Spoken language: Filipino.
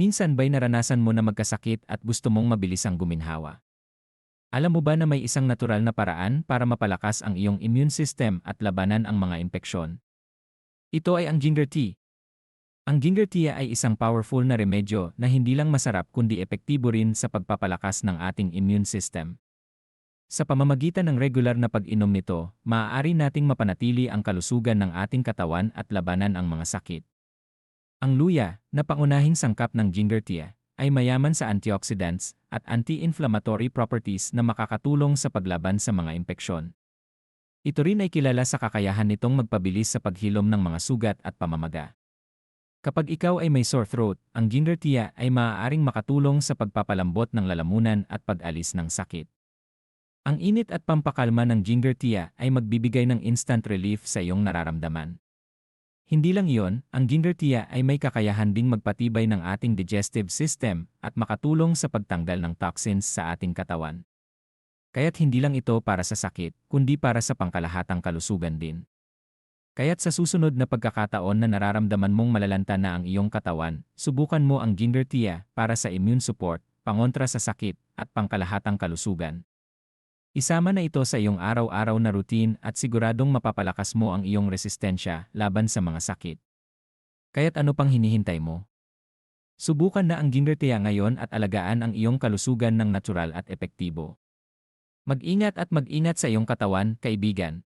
Minsan ba'y naranasan mo na magkasakit at gusto mong mabilis ang guminhawa? Alam mo ba na may isang natural na paraan para mapalakas ang iyong immune system at labanan ang mga impeksyon? Ito ay ang ginger tea. Ang ginger tea ay isang powerful na remedyo na hindi lang masarap kundi epektibo rin sa pagpapalakas ng ating immune system. Sa pamamagitan ng regular na pag-inom nito, maaari nating mapanatili ang kalusugan ng ating katawan at labanan ang mga sakit. Ang luya, na pangunahing sangkap ng ginger tea, ay mayaman sa antioxidants at anti-inflammatory properties na makakatulong sa paglaban sa mga impeksyon. Ito rin ay kilala sa kakayahan nitong magpabilis sa paghilom ng mga sugat at pamamaga. Kapag ikaw ay may sore throat, ang ginger tea ay maaaring makatulong sa pagpapalambot ng lalamunan at pag-alis ng sakit. Ang init at pampakalma ng ginger tea ay magbibigay ng instant relief sa iyong nararamdaman. Hindi lang iyon, ang ginger tea ay may kakayahan ding magpatibay ng ating digestive system at makatulong sa pagtanggal ng toxins sa ating katawan. Kaya't hindi lang ito para sa sakit, kundi para sa pangkalahatang kalusugan din. Kaya't sa susunod na pagkakataon na nararamdaman mong malalanta na ang iyong katawan, subukan mo ang ginger tea para sa immune support, pangontra sa sakit, at pangkalahatang kalusugan. Isama na ito sa iyong araw-araw na routine at siguradong mapapalakas mo ang iyong resistensya laban sa mga sakit. Kaya't ano pang hinihintay mo? Subukan na ang ginger tea ngayon at alagaan ang iyong kalusugan ng natural at epektibo. Mag-ingat at mag-ingat sa iyong katawan, kaibigan.